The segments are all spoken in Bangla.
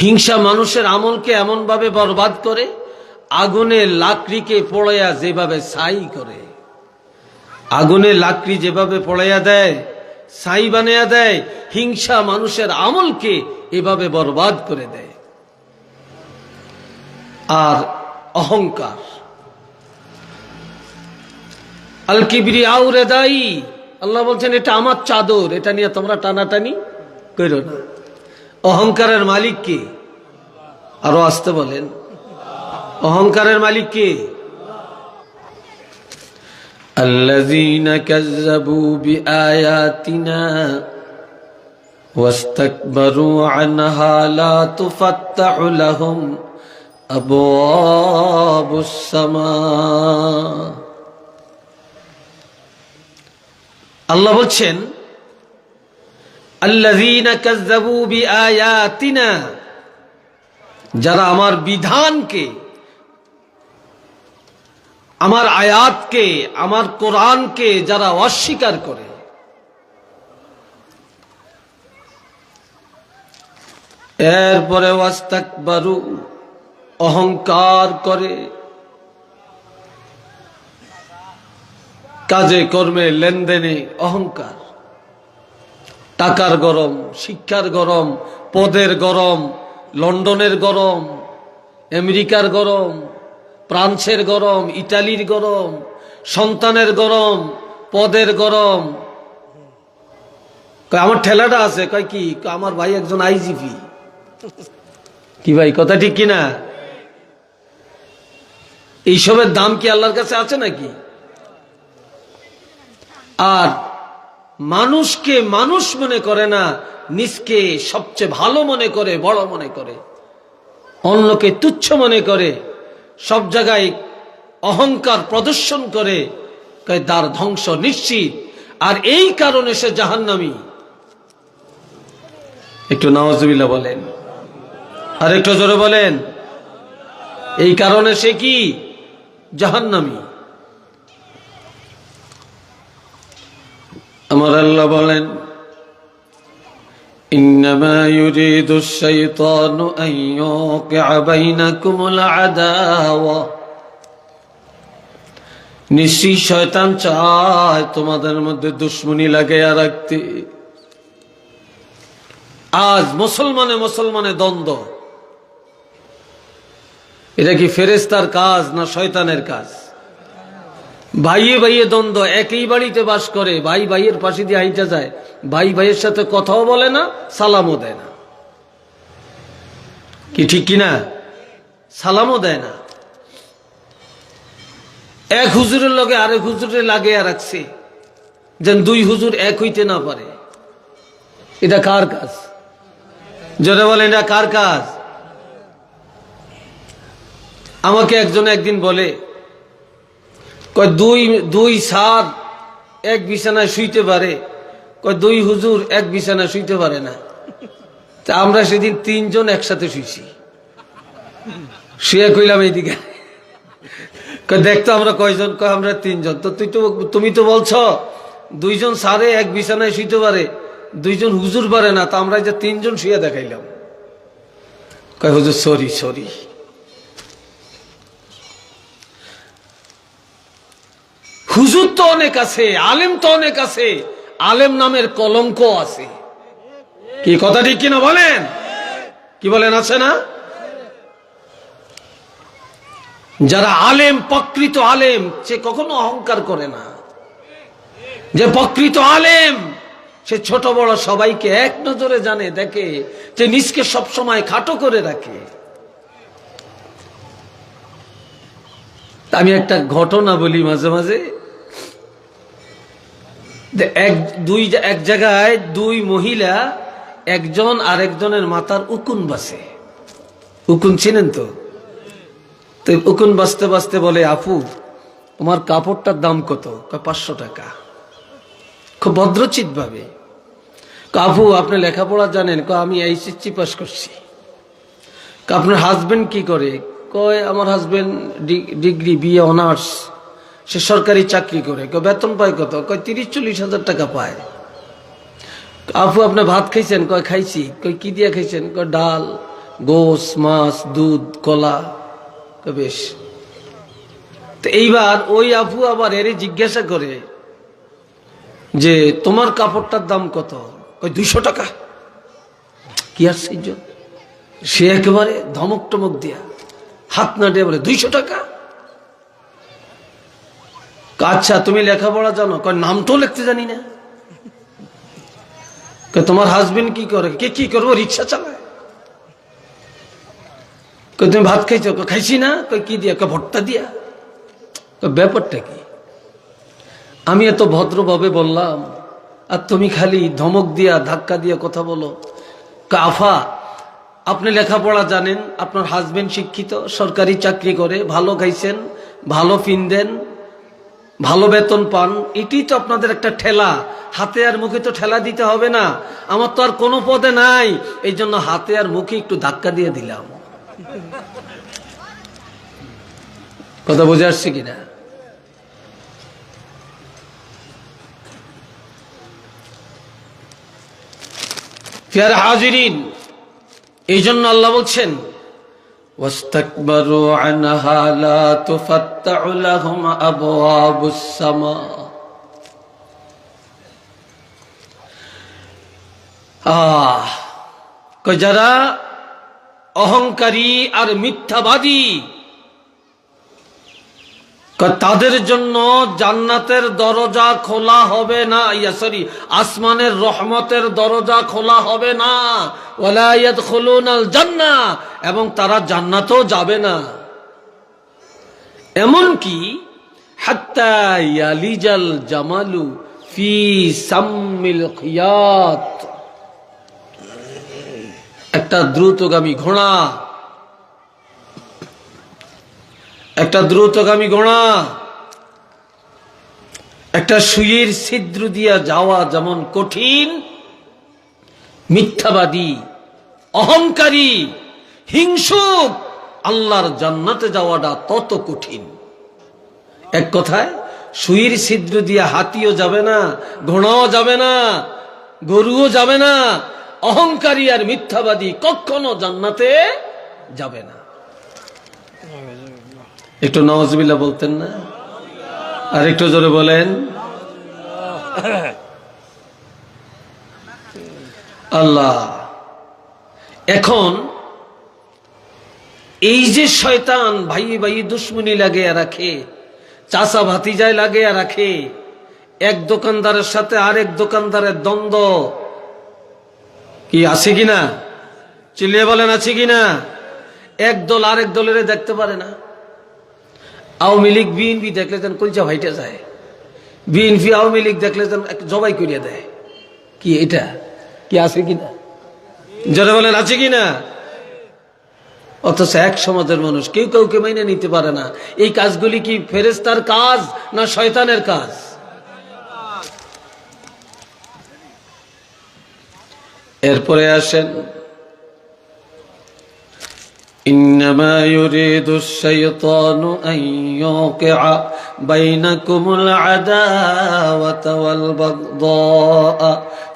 হিংসা মানুষের আমলকে এমন ভাবে বরবাদ করে, আগুনের লাকড়িকে পোড়াইয়া যেভাবে ছাই করে, আগুনের লাকড়ি যেভাবে পোড়াইয়া দেয়, ছাই বানাইয়া দেয়, হিংসা মানুষের আমলকে এভাবে বরবাদ করে দেয়। আর অহংকার, আল কিবরিয়াউ রিদাই, আল্লাহ বলছেন এটা আমার চাদর, এটা নিয়ে তোমরা টানাটানি করো না। অহংকারের মালিক কে? আরো আসতে বলেন, অহংকারের মালিক কে? আল্লাযীনা কাযযাবু বিআয়াতিনা ওয়াস্তাকবারু আনহা লা তুফাত্তাহু লাহুম আবওয়াবুস সামা। আল্লাহ বলছেন আল্লাযীনা কাযযাবু বিআয়াতিনা, যারা আমার বিধানকে, আমার আয়াতকে, আমার কোরআনকে যারা অস্বীকার করে, এরপরে ওয়াস্তাকবারু, অহংকার করে, কাজে কর্মে লেনদেনে অহংকার, টাকার গরম, শিক্ষার গরম, পদের গরম, লন্ডনের গরম, আমেরিকার গরম, ফ্রান্সের গরম, ইটালির গরম, সন্তানের গরম, পদের গরম। আমার ঠেলাটা আছে, কয় কি, আমার ভাই একজন আইজিপি। কি ভাই, কথা ঠিক কিনা? এইসবের দাম কি আল্লাহর কাছে আছে নাকি? আর মানুষকে মানুষ মনে করে না, নিজকে সবচেয়ে ভালো মনে করে, বড় মনে করে, অন্যকে তুচ্ছ মনে করে, সব জায়গায় অহংকার প্রদর্শন করে, তার ধ্বংস নিশ্চিত। আর এই কারণে সে জাহান্নামী। একটু নাউজুবিল্লাহ বলেন, আর একটু জোরে বলেন। এই কারণে সে কি? জাহান্নামী। আমার আল্লাহ বলেন ইন্নামা ইউরিদুশ শাইতানু আন ইউকিআ বাইনাকুমুল আদাওয়া, নিশ্চয়ই শয়তান চায় তোমাদের মধ্যে দুশ্মনী লাগাইয়া রাখতে। আজ মুসলমানে দ্বন্দ্ব, এটা কি ফেরেশতার কাজ না শয়তানের কাজ? ভাইয়ে ভাইয়ে দ্বন্দ্ব, একই বাড়িতে বাস করে, ভাই ভাইয়ের পাশে দিয়ে হাইটা যায়, ভাই ভাইয়ের সাথে কথাও বলে না, সালামও দেয় না। কি ঠিক কিনা? সালামও দেয় না। এক হুজুরের লগে আরেক হুজুরে লাগিয়ে রাখছে, যেন দুই হুজুর এক হইতে না পারে। এটা কার কাজ? জোরে বলেন, এটা কার কাজ? আমাকে একজন একদিন বলে, কয় দুই সার এক বিছানায় শুইতে পারে, কয় দুই হুজুর এক বিছানায় শুইতে পারে না। তা আমরা সেদিন তিনজন একসাথে শুইছি। শুয়ে কইলাম এইদিকে, কয় দেখতো আমরা কয়জন? কয় আমরা তিনজন। তো তুমি তো বলছো দুইজন সারে এক বিছানায় শুইতে পারে, দুইজন হুজুর পারে না, তা আমরা যে তিনজন শুয়ে দেখাইলাম। কয় হুজুর সরি। হুজুর তো অনেক আছে, আলেম তো অনেক আছে, আলেম নামের কলঙ্ক আছে। কি কথা ঠিক কিনা বলেন? কি বলেন, আছে না? যারা আলেম, প্রকৃত আলেম, সে কখনো অহংকার করে না। যে প্রকৃত আলেম, সে ছোট বড় সবাইকে এক নজরে জানে, দেখে, যে নিজকে সবসময় খাটো করে রাখে। আমি একটা ঘটনা বলি মাঝে মাঝে। এক জায়গায় দুই মহিলা একজন আরেকজনের মাথার উকুন বাসে। উকুন চিনেন তো? উকুন বাঁচতে বাঁচতে বলে, আপু তোমার কাপড়টার দাম কত? 500 টাকা। খুব ভদ্রচিত ভাবে, আপু আপনি লেখাপড়া জানেন? আমি এইচএসসি পাস করছি। আপনার হাজবেন্ড কি করে? কয় আমার হাজবেন্ড ডিগ্রি, বিএ অনার্স, সে সরকারি চাকরি করে। বেতন পায় কত? কয় 30-40 হাজার টাকা পায়। আপু আপনি ভাত খাইছেন? কয় খাইছি। কয় কি দিয়ে খাইছেন? কয় ডাল, গোস, মাছ, দুধ, কলা। বেশ। তো এইবার ওই আপু আবার এর জিজ্ঞাসা করে যে তোমার কাপড়টার দাম কত? 200 টাকা। কি আশ্চর্য! সে একেবারে ধমক টমক দিয়া হাত না দিয়ে বলে 200 টাকা। আচ্ছা তুমি লেখাপড়া জানো? নামটাও লিখতে জানি না। তোমার হাজবেন্ড কি করে? কে কি করবো? রিক্সা চালায়। তুমি ভাত খাইছো? খাইছি না। কি দিয়া? ভর্তা দিয়া। ব্যাপারটা কি? আমি এত ভদ্রভাবে বললাম আর তুমি খালি ধমক দিয়া ধাক্কা দিয়া কথা বলো। আফা, আপনি লেখাপড়া জানেন, আপনার হাজবেন্ড শিক্ষিত, সরকারি চাকরি করে, ভালো খাইছেন, ভালো পিনদেন, ভালো বেতন পান, এটি তো আপনাদের একটা ঠেলা। হাতে আর মুখে তো ঠেলা দিতে হবে না। আমার তো আর কোনো পদে নাই, এই জন্য হাতে আর মুখে একটু ধাক্কা দিয়ে দিলাম। কথা বুঝে আসছে কিনা? প্রিয় হাজিরিন, এই জন্য আল্লাহ বলছেন ওয়াস্তাকবারু আনহা লা তুফাত্তাউ লাহুম আবওয়াবুস সামা। যারা অহংকারী আর মিথ্যাবাদী, তাদের জন্য জান্নাতের দরজা খোলা হবে না, আসমানের রহমতের দরজা খোলা হবে না। ওয়ালা ইয়াদখুলুনাল জান্নাহ, এবং তারা জান্নাতেও যাবে না। এমনকি হাত্তা ইয়ালিজাল জামালু ফি সাম্মিল খিয়াত, একটা দ্রুতগামী ঘোড়া, একটা দ্রুতগামী ঘোড়া একটা সুইয়ের ছিদ্র দিয়া যাওয়া যেমন কঠিন, মিথ্যাবাদী, অহংকারী, হিংসুক আল্লাহর জান্নাতে যাওয়াটা তত কঠিন। এক কথায় সুইয়ের ছিদ্র দিয়া হাতিও যাবে না, ঘোড়াও যাবে না, গরুও যাবে না। অহংকারী আর মিথ্যাবাদী কখনো জান্নাতে যাবে না। একটু নাউজুবিল্লাহ বলতেন না? আর একটু জোরে বলেন। আল্লাহ। এখন এই যে শয়তান ভাই ভাই দুশ্মনী লাগিয়ে রাখে, চাচা ভাতিজায় লাগিয়ে রাখে, এক দোকানদারের সাথে আরেক দোকানদারের দ্বন্দ্ব কি আছে কিনা? চিল্লিয়ে বলেন আছে কিনা? এক দল আরেক দলের দেখতে পারে না। আওয়ামী লীগ বিএনপি দেখলে যেন কলজা ভাইটা যায়, বিএনপি আওয়ামী লীগ দেখলে যেন জবাই করিয়া দেয়। কি এটা কি আছে কিনা? যারা বলেন আছে কিনা? অথচ এক সমাজের মানুষ কেউ কাউকে মাইনে নিতে পারে না। এই কাজগুলি কি ফেরেশতার কাজ না শয়তানের কাজ? এরপরে আসেন ইন্নামা ইউরিদুশ শাইতানু আন ইউকিআ বাইনাকুমুল আদাওয়াতা ওয়াল বাগদাআ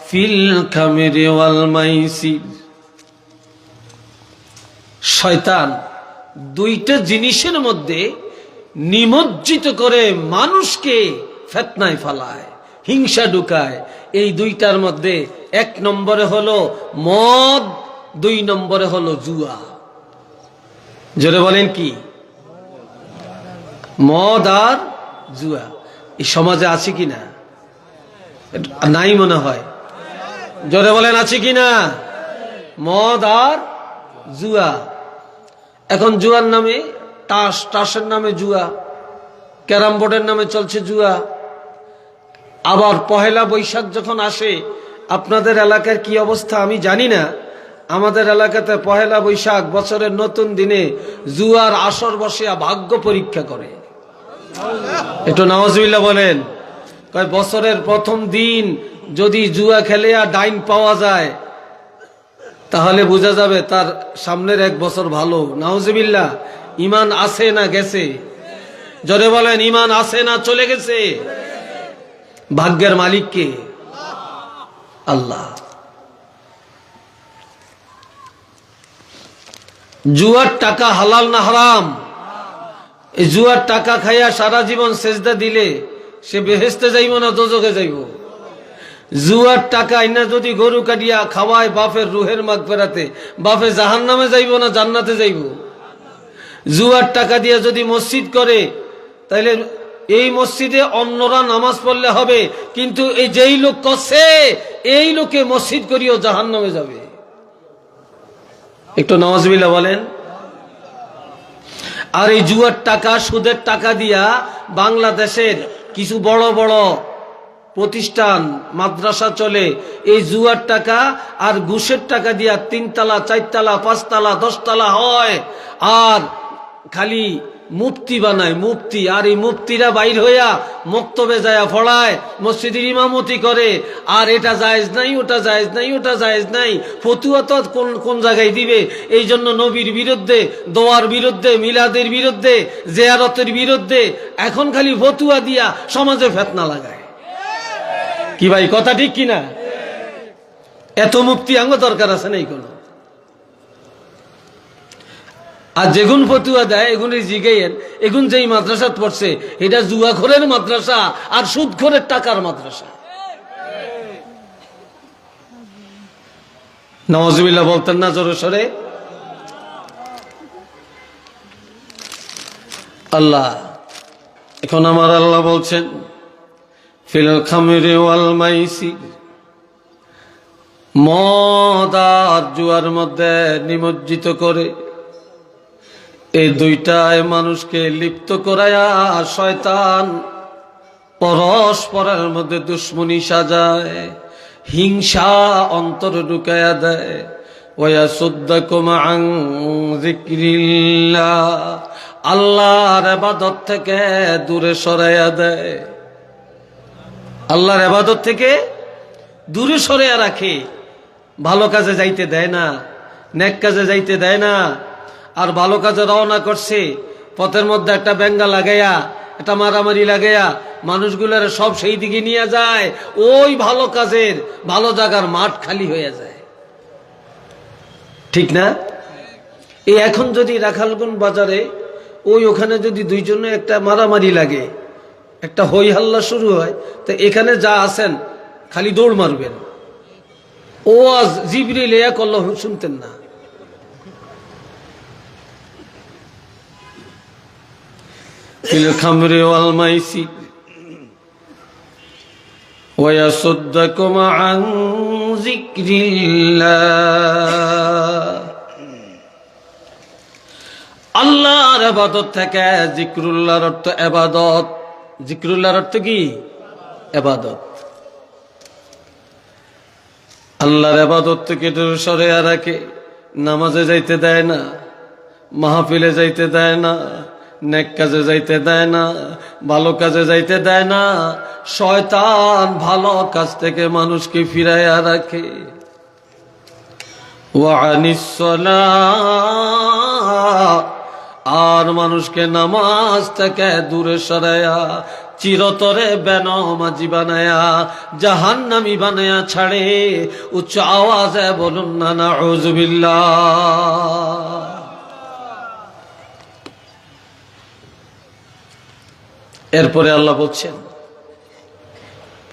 ফিল খামরি ওয়াল মাইসির। শয়তান দুইটা জিনিসের মধ্যে নিমজ্জিত করে মানুষকে ফিতনায় ফেলায়, হিংসা ঢুকায়। এই দুইটার মধ্যে এক নম্বরে হলো মদ, দুই নম্বরে হলো জুয়া। জোরে বলেন কি? মদ আর জুয়া। এই সমাজে আছে কিনা? নাই মনে হয়। জোরে বলেন আছে কিনা? মদ আর জুয়া। এখন জুয়ার নামে তাস, তাসের নামে জুয়া, ক্যারাম বোর্ডের নামে চলছে জুয়া। আবার পহেলা বৈশাখ যখন আসে, আপনাদের এলাকার কি অবস্থা আমি জানি না, আমাদের এলাকাতে পহেলা বৈশাখ বছরের নতুন দিনে জুয়ার আসর বসিয়া ভাগ্য পরীক্ষা করে। একটু নাউজুবিল্লাহ বলেন। কয় বছরের প্রথম দিন যদি জুয়া খেলে আর ডাইন পাওয়া যায়, তাহলে বোঝা যাবে তার সামনের এক বছর ভালো। নাউজুবিল্লাহ। ইমান আছে না গেছে? জোরে বলেন, ইমান আছে না চলে গেছে? ভাগ্যের মালিক কে? আল্লাহ। জুয়ার টাকা হালাল না হারাম? এই জুয়ার টাকা খাইয়া সারা জীবন সেজদা দিলে সে বেহেশতে যাইব না দোজখে যাইব? জুয়ার টাকা আইনা যদি গরু কাটিয়া খাওয়ায় বাপের রুহের মাগফিরাতে, বাপে জাহান্নামে যাইব না জান্নাতে যাইব? জুয়ার টাকা দিয়া যদি মসজিদ করে, তাইলে এই মসজিদে অন্যরা নামাজ পড়লে হবে, কিন্তু এই যেই লোক করছে এই লোকে মসজিদ করিও জাহান্নামে যাবে। একটু নাউজুবিল্লাহ বলেন। আর এই জুয়ার টাকা, সুদের টাকা দিয়া বাংলাদেশের কিছু বড় বড় প্রতিষ্ঠান, মাদ্রাসা চলে এই জুয়ার টাকা আর ঘুষের টাকা দিয়া 3 তলা 4 তলা 5 তলা 10 তলা হয়। আর খালি মুফতি বানায়, মুফতি। আর এই মুফতিরা বাইর হইয়া মক্তবে যায় পড়ায়, মসজিদের ইমামতি করে। আর এটা জায়েজ নাই, ওটা জায়েজ নাই, ওটা জায়েজ নাই, ফতুয়া তো কোন জায়গায় দিবে। এই জন্য নবীর বিরুদ্ধে, দোয়ার বিরুদ্ধে, মিলাদের বিরুদ্ধে, জিয়ারতের বিরুদ্ধে এখন খালি ফতুয়া দিয়া সমাজে ফিতনা লাগায়। কি ভাই, কথা ঠিক কিনা? এত মুফতি আঙ্গ দরকার আছে নাই কোনো? আর যেগুন ফতুয়া দেয় এগুন জিগাইয়েন, এগুন যেই মাদ্রাসাত পড়ছে এটা জুয়াখোরের মাদ্রাসা আর সুদখোরের টাকার মাদ্রাসা। নাউজুবিল্লাহ বলতেন না জোরে সরে? আল্লাহ, এখন আমার আল্লাহ বলছেন ফিল খামরি ওয়াল মাইসির, মদ আর জুয়ার মধ্যে নিমজ্জিত করে, এই দুইটায় মানুষকে লিপ্ত করায়া শয়তান পরস্পরের মধ্যে দুশ্মনী সাজায়, হিংসা অন্তরে ঢুকায়া দেয়। ওয়াসুদ্দাকুম আন যিকরিল্লাহ, আল্লাহর ইবাদত থেকে দূরে সরাইয়া দেয়। আল্লাহর ইবাদত থেকে দূরে সরাইয়া রাখে, ভালো কাজে যাইতে দেয় না, নেক কাজে যাইতে দেয় না। আর ভালো কাজে রওনা করছে, পথের মধ্যে একটা বেঙ্গা লাগাইয়া, একটা মারামারি লাগাইয়া মানুষগুলোর সব সেই দিকে নিয়ে যায়। ওই ভালো কাজের, ভালো জায়গার মাঠ খালি হয়ে যায়, ঠিক না? এই এখন যদি রাখালগঞ্জ বাজারে ওখানে যদি দুইজনে একটা মারামারি লাগে, একটা হই হাল্লা শুরু হয়, তো এখানে যা আছেন খালি দৌড় মারবেন। ও আজ জিবরিল ইয়া করল, শুনতেন না? ফিল খামরি ওয়াল মাইসির ওয়াসুদ্দাকুম আন যিকরিল্লাহ, আল্লাহর ইবাদত থেকে। যিকরুল্লাহর অর্থ ইবাদত। যিকরুল্লাহর অর্থ কি? ইবাদত। আল্লাহর ইবাদত থেকে দূরে সরিয়ে রাখে, নামাজে যাইতে দেয় না, মাহফিলে যাইতে দেয় না, নেক কাজে যাইতে দেয় না, ভালো কাজে যাইতে দেয় না। শয়তান ভালো কাজ থেকে মানুষকে ফিরাইয়া রাখে। ওয়া আনিস সালাহ, আর মানুষকে নামাজ থেকে দূরে সরাইয়া চিরতরে বেনামাজি বানায়া জাহান্নামী বানায়া ছাড়ে। উচ্চ আওয়াজে বলুন না নাউযুবিল্লাহ। এরপরে আল্লাহ বলছেন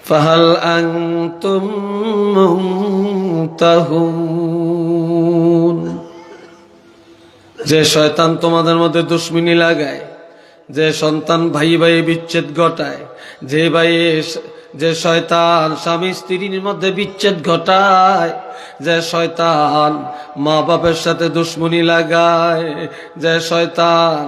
ফাহাল আনতুম মুনতাহুন, যে শয়তান তোমাদের মধ্যে দুশ্মনী লাগায়, যে সন্তান ভাই ভাই বিচ্ছেদ ঘটায়, যে শয়তান স্বামী স্ত্রীর মধ্যে বিচ্ছেদ ঘটায়, যে শয়তান মা বাপের সাথে দুশ্মনী লাগায়, যে শয়তান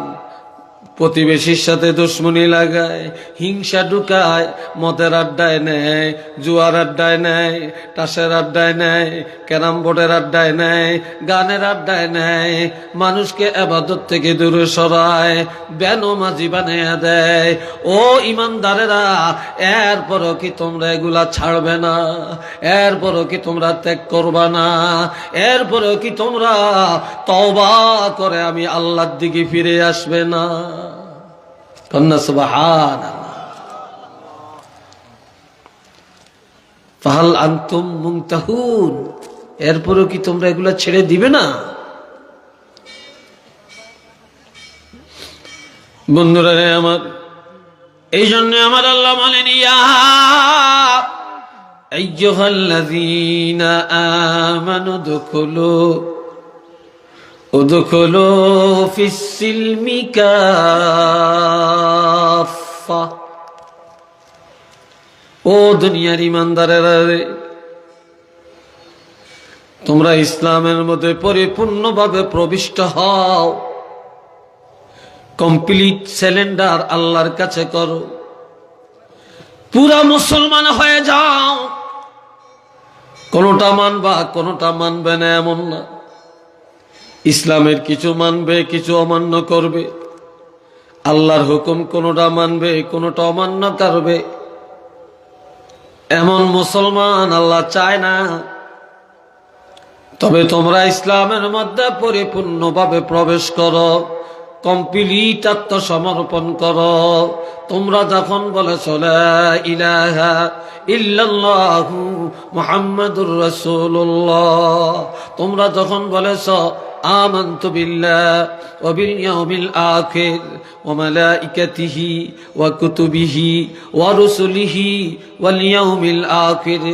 প্রতিবেশীর সাথে দুশ্মনী লাগায়, হিংসা ঢুকায়, মদের আড্ডায় নেয়, জুয়ার আড্ডায় নেয়, তাসের আড্ডায় নেয়, ক্যারাম বোর্ডের আড্ডায় নেয়, গানের আড্ডায় নেয়, মানুষকে ইবাদত থেকে দূরে সরায়, বেনামাজি বানিয়ে দেয়। ও ইমানদারেরা, এরপরও কি তোমরা এগুলা ছাড়বে না? এরপরও কি তোমরা ত্যাগ করবা না? এরপরও কি তোমরা তওবা করে আমি আল্লাহর দিকে ফিরে আসবে না? কন্যা সুবহানাল্লাহ। ফাহাল আনতুম মুনতাহুন, এরপরও কি তোমরা এগুলা ছেড়ে দিবে না? বন্ধুরা রে আমার, এই জন্য আমার আল্লাহ বলেন, ইয়া আইয়ুহাল্লাযীনা আমানু উদখুলু ফিস-সিলমি কাফা। ও দুনিয়ার ঈমানদারেরা রে, তোমরা ইসলামের মধ্যে পরিপূর্ণভাবে প্রবিষ্ট হও, কমপ্লিট সারেন্ডার আল্লাহর কাছে করো, পুরা মুসলমান হয়ে যাও। কোনটা মানবা কোনটা মানবে না এমন না, ইসলামের কিছু মানবে কিছু অমান্য করবে, আল্লাহর হুকুম কোনটা মানবে কোনটা অমান্য করবে, এমন মুসলমান আল্লাহ চায় না। তবে তোমরা ইসলামের মধ্যে পরিপূর্ণভাবে প্রবেশ করো, কমপ্লিট আত্মসমর্পণ করো। তোমরা যখন বলেছ লা ইলাহা ইল্লাল্লাহু মুহাম্মাদুর রাসূলুল্লাহ, তোমরা যখন বলেছ আমানতু বিল্লাহি ওয়া বিল ইয়াউমিল আখির ওয়া মালাইকাতিহি ওয়া কুতুবিহি ওয়া রুসুলিহি ওয়াল ইয়াউমিল আখির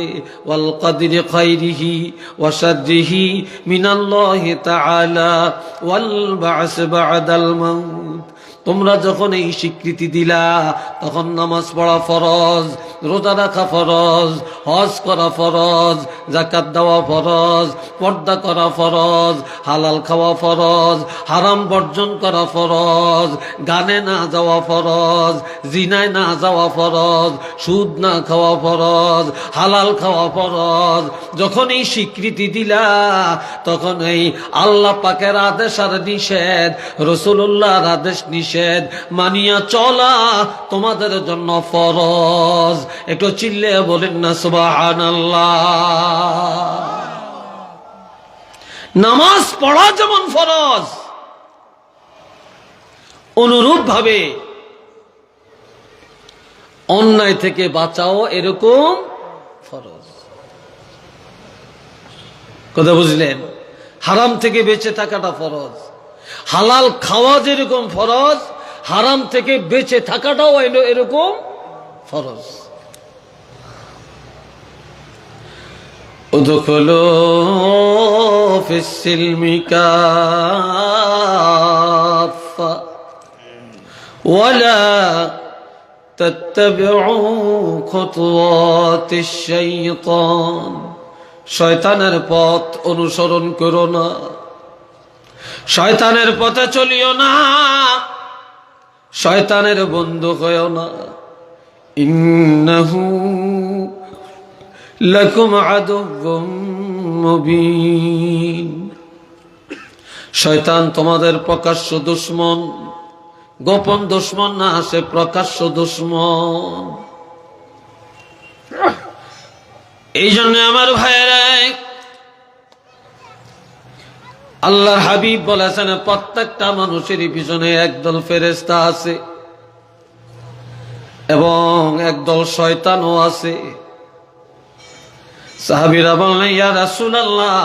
ওয়াল কদরি খাইরিহি ওয়া শাররিহি মিনাল্লাহি তাআলা ওয়াল বা'স বা'দাল মাউত। তোমরা যখন এই স্বীকৃতি দিলা, তখন নামাজ পড়া ফরজ, রোজা রাখা ফরজ, হজ করা ফরজ, যাকাত দেওয়া ফরজ, পর্দা করা ফরজ, হালাল খাওয়া ফরজ, হারাম বর্জন করা ফরজ, গানে না যাওয়া ফরজ, জিনায় না যাওয়া ফরজ, সুদ না খাওয়া ফরজ, হালাল খাওয়া ফরজ। যখন এই স্বীকৃতি দিলা, তখন এই আল্লাহ পাকের আদেশ আর নিষেধ, রাসূলুল্লাহর আদেশ নিষেধ মানিয়া চলা তোমাদের জন্য ফরজ। একটু চিল্লে বলেন না সুবহানাল্লাহ। নামাজ পড়া যেমন ফরজ, অনুরূপ ভাবে অন্যায় থেকে বাঁচাও এরকম ফরজ। কথা বুঝলেন? হারাম থেকে বেঁচে থাকাটা ফরজ, হালাল খাওয়া যেরকম ফরজ, হারাম থেকে বেঁচে থাকাটাও এরকম ফরজ। উদখুলু ফিস-সিলমি কাফা ওয়ালা তাত্তাবিউ খুতুওয়াতিশ শাইতান। শয়তানের পথ অনুসরণ করো না, শয়তানের পথে চলিও না, শয়তানের বন্ধু হইও না। ইন্নাহু লাকুম আদুউম মুবিন। শয়তান তোমাদের প্রকাশ্য দুশমন, গোপন দুশমন না, সে প্রকাশ্য দুশমন। এই জন্য আমার ভাইয়েরা, আল্লাহর হাবিব বলেছেন প্রত্যেকটা মানুষের পিছনে একদল ফেরেশতা আছে এবং একদল শয়তানও আছে। সাহাবীরা বললেন, ইয়া রাসূলুল্লাহ,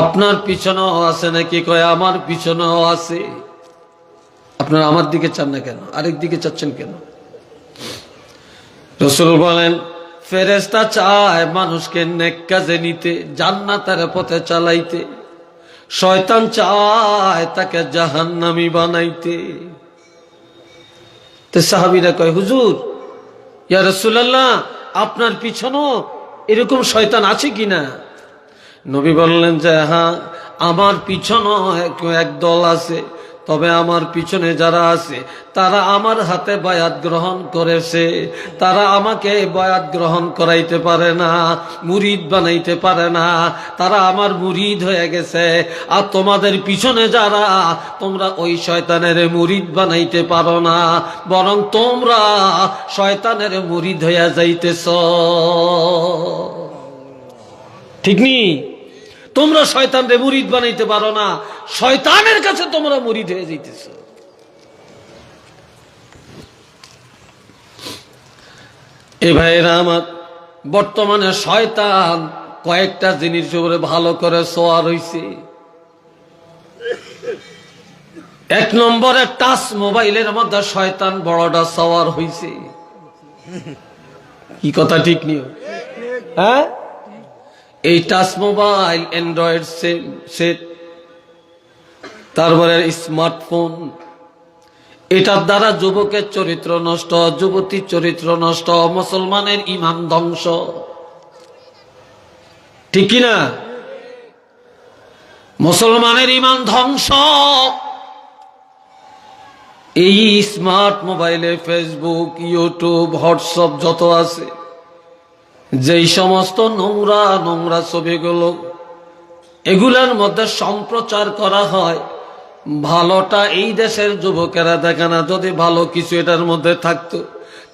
আপনার পিছনেও আছে নাকি? কয় আমার পিছনেও আছে। আপনারা আমার দিকে চান না কেন, আরেক দিকে চাচ্ছেন কেন? রাসূল বলেন, ফেরেশতা চায় মানুষকে নেক কাজে নিতে, জান্নাতের পথে চালাইতে, শয়তান চায় তাকে জাহান্নামী বানাইতে। তো সাহাবীরা কয়, হুজুর, ইয়া রাসূলুল্লাহ, আপনার পিছনেও এরকম শয়তান আছে কিনা? নবী বললেন যে হ্যাঁ, আমার পিছনেও এক দল আছে, তবে আমার পিছনে যারা আছে তারা আমার হাতে বায়াত গ্রহণ করেছে, তারা আমাকে বায়াত গ্রহণ করাইতে পারে না, মুরিদ বানাইতে পারে না, তারা আমার মুরিদ হয়ে গেছে। আর তোমাদের পিছনে যারা, তোমরা ওই শয়তানের মুরিদ বানাইতে পারো না, বরং তোমরা শয়তানের মুরিদ হইয়া যাইতেছ। ঠিক নি? তোমরা শয়তানের মুরিদ বানাইতে পারো না, শয়তানের কাছে তোমরা মুরিদ হয়ে যাইতেছ। এ ভাইরা আমার, বর্তমানে শয়তান কয়েকটা জিনিস উপরে ভালো করে সোয়ার হইছে। এক নম্বরে টাচ মোবাইলের মধ্যে শয়তান বড়টা সওয়ার হইছে। কি কথা ঠিক নিও? হ্যাঁ, এই টাচ মোবাইল, অ্যান্ড্রয়েড সেট, তারপরে স্মার্টফোন, এটার দ্বারা যুবকের চরিত্র নষ্ট, যুবতীর চরিত্র নষ্ট, মুসলমানের ঈমান ধ্বংস। ঠিক কিনা? মুসলমানের ঈমান ধ্বংস। এই স্মার্ট মোবাইলে ফেসবুক, ইউটিউব, হোয়াটসঅ্যাপ যত আছে, যেই সমস্ত নোংরা নোংরা ছবিগুলো এগুলোর মধ্যে সম্প্রচার করা হয়, ভালোটা এই দেশের যুবকেরা দেখে না। যদি ভালো কিছু এটার মধ্যে থাকতো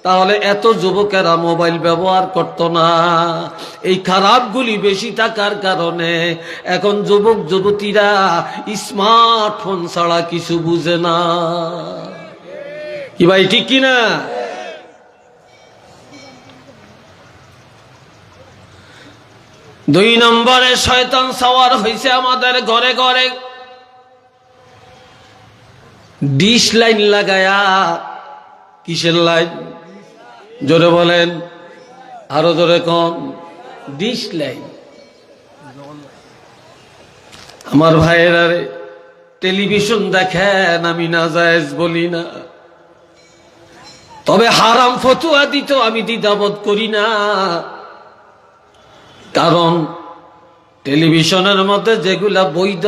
তাহলে এত যুবকেরা মোবাইল ব্যবহার করত না। এই খারাপগুলি বেশি থাকার কারণে এখন যুবক যুবতীরা স্মার্টফোন ছাড়া কিছু বুঝে না। কি ভাই ঠিক কিনা? দুই নম্বরে শয়তান সওয়ার হয়েছে আমাদের ঘরে ঘরে। ডিশ লাইন লাগায়া। কিসের লাইন? জোরে বলেন, আরো জোরে কন। Dish line. আমার ভাইয়েরা রে, টেলিভিশন দেখেন, আমি নাজায়েজ বলি না, তবে হারাম ফতুয়া দিত আমি দ্বিধাবোধ করি না। কারণ টেলিভিশনের মধ্যে যেগুলা বৈধ,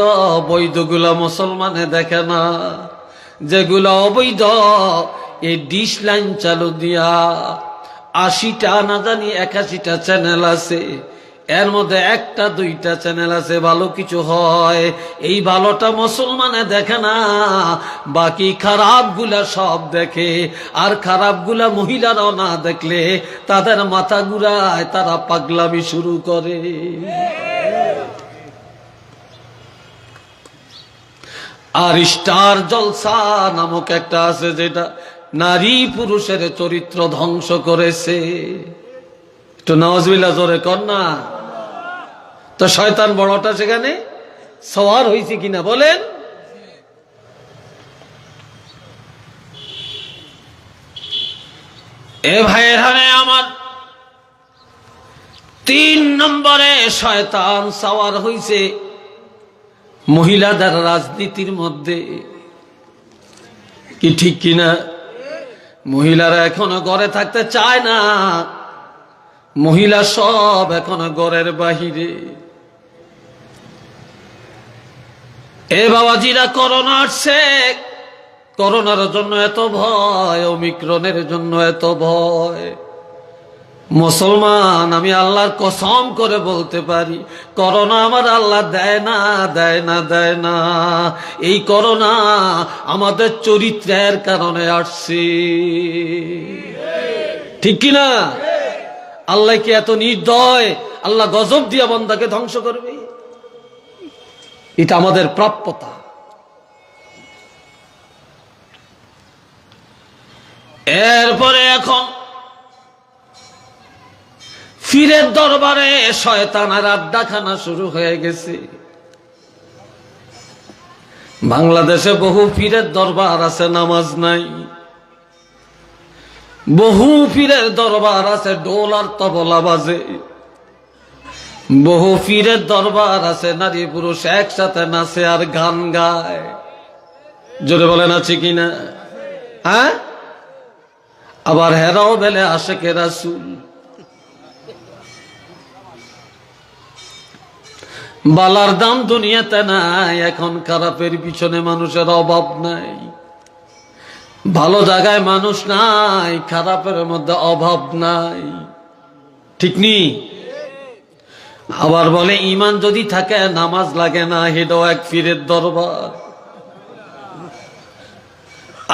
বৈধগুলা মুসলমানে দেখে না। যেগুলা অবৈধ, এই ডিশ লাইন চালু দিয়া 80টা না জানি 81টা চ্যানেল আছে, এর মধ্যে একটা দুইটা চ্যানেল আছে ভালো কিছু হয়, এই ভালোটা মুসলমানে দেখে না, বাকি খারাপগুলা সব দেখে। আর খারাপগুলা মহিলারাও না দেখলে তাদের মাথা ঘুরায়, তারা পাগলামি শুরু করে। আর স্টার জলসা নামক একটা আছে, যেটা নারী পুরুষের চরিত্র ধ্বংস করেছে। তো নাউজুবিল্লাহ জোরে কর না। তো শয়তান বড়টা সেখানে সওয়ার হয়েছে কিনা বলেন? এ ভাইয়েরা আমার, 3 নম্বরে শয়তান সওয়ার হয়েছে মহিলাদের রাজনীতির মধ্যে। কি ঠিক কিনা? মহিলারা এখনো ঘরে থাকতে চায় না, মহিলা সব এখনো ঘরের বাহিরে। এ বাবাজিরা, করোনা আসছে, করোনার জন্য এত ভয়, ওমিক্রনের জন্য এত ভয়। মুসলমান, আমি আল্লাহর কসম করে বলতে পারি, করোনা আমার আল্লাহ দেয় না, দেয় না, দেয় না। এই করোনা আমাদের চরিত্রের কারণে আসছে। ঠিক কিনা? আল্লাহ কি এত নির্দয়? আল্লাহ গজব দিয়া বান্দাকে ধ্বংস করবে? এটা আমাদের প্রাপ্যতা। এরপরে এখন ফিরের দরবারে শয়তানের আড্ডাখানা শুরু হয়ে গেছে। বাংলাদেশে বহু পীরের দরবার আছে, নামাজ নাই। বহু পীরের দরবার আছে, ঢোল আর তবলা বাজে। বহু পীরের দরবার আছে, নারী পুরুষ একসাথে নাচে আর গান গায়। জোরে বলেন আছে কিনা? হ্যাঁ, আবার হেরাও বেলে আশেকে রাসূল। বালার দাম দুনিয়াতে নাই, এখন খারাপের পিছনে মানুষের অভাব নাই। ভালো জায়গায় মানুষ নাই, খারাপের মধ্যে অভাব নাই। ঠিক নি? আবার বলে ঈমান যদি থাকে নামাজ লাগে না, হেটাও এক পীরের দরবার।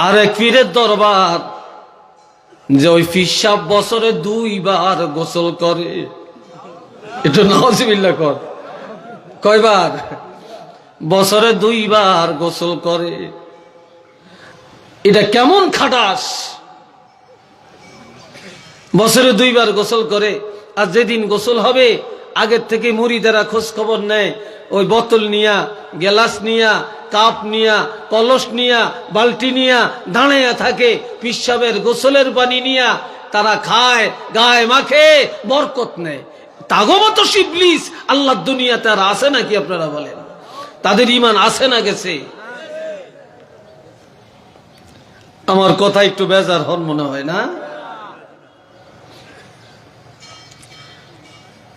আর এক পীরের দরবার যে ওই পীর সাহেব বছরে 2 বার গোসল করে। এটা নাউজুবিল্লাহ কর। কয়বার? বছরে 2 বার গোসল করে। এটা কেমন খাটাস! বছরে 2 বার গোসল করে, আর যেদিন গোসল হবে আগের থেকে মুরিদেরা খোঁজ খবর নেয়, ওই বোতল নিয়া, গ্লাস নিয়া, কাপ নিয়া, কলস নিয়া, বালতি নিয়া দাঁড়াইয়া থাকে, পিশাবের গোসলের পানি নিয়া তারা খায়, গায়ে মাখে, বরকত নেয়। তাগমত ইবলিস আল্লাহর দুনিয়াতে আর আছে নাকি আপনারা বলেন? তাদের ঈমান আছে না গেছে? আমার কথা একটু বেজার হন মনে হয় না?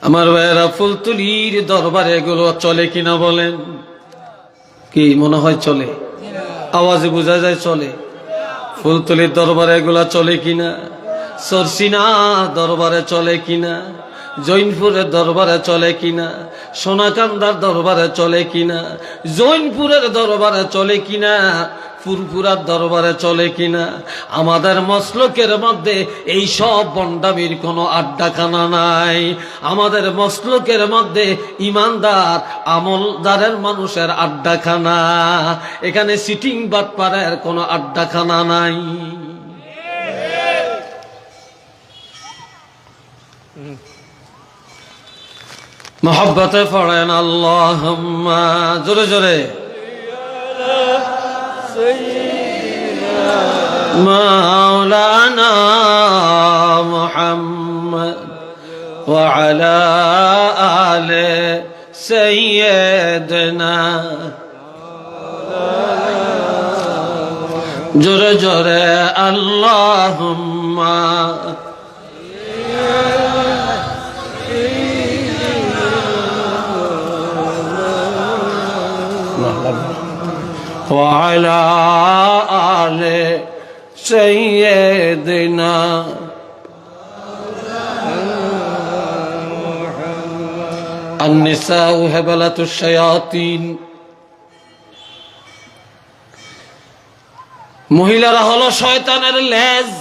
আমার ভাইয়েরা, ফুলতুলির দরবারে এগুলো চলে কিনা বলেন? কি মনে হয় চলে? আওয়াজে বোঝা যায় চলে। ফুলতুলির দরবারে এগুলা চলে কিনা? সরসিনা দরবারে চলে কিনা? জৈনপুরের দরবারে চলে কিনা? সোনাকান্দার দরবারে চলে কিনা? জৈনপুরের দরবারে চলে কিনা? ফুরফুরার দরবারে চলে কিনা? আমাদের মসলকের মধ্যে এই সব বন্ডামির কোনো আড্ডাখানা নাই। আমাদের মসলকের মধ্যে ইমানদার আমলদারের মানুষের আড্ডাখানা। এখানে সিটিং বাটপাড়ের কোনো আড্ডাখানা নাই। মোহব্বতে পড়েন আল্লাহুম্মা, জোরে জোরে। মাওলানা মুহাম্মদ ওয়া আলা আলি সাইয়্যিদিনা, জোরে জোরে আল্লাহুম্মা وعلى آل سيدنا النساء هبلة الشياطين। মহিলারা হলো শয়তানের লেজ।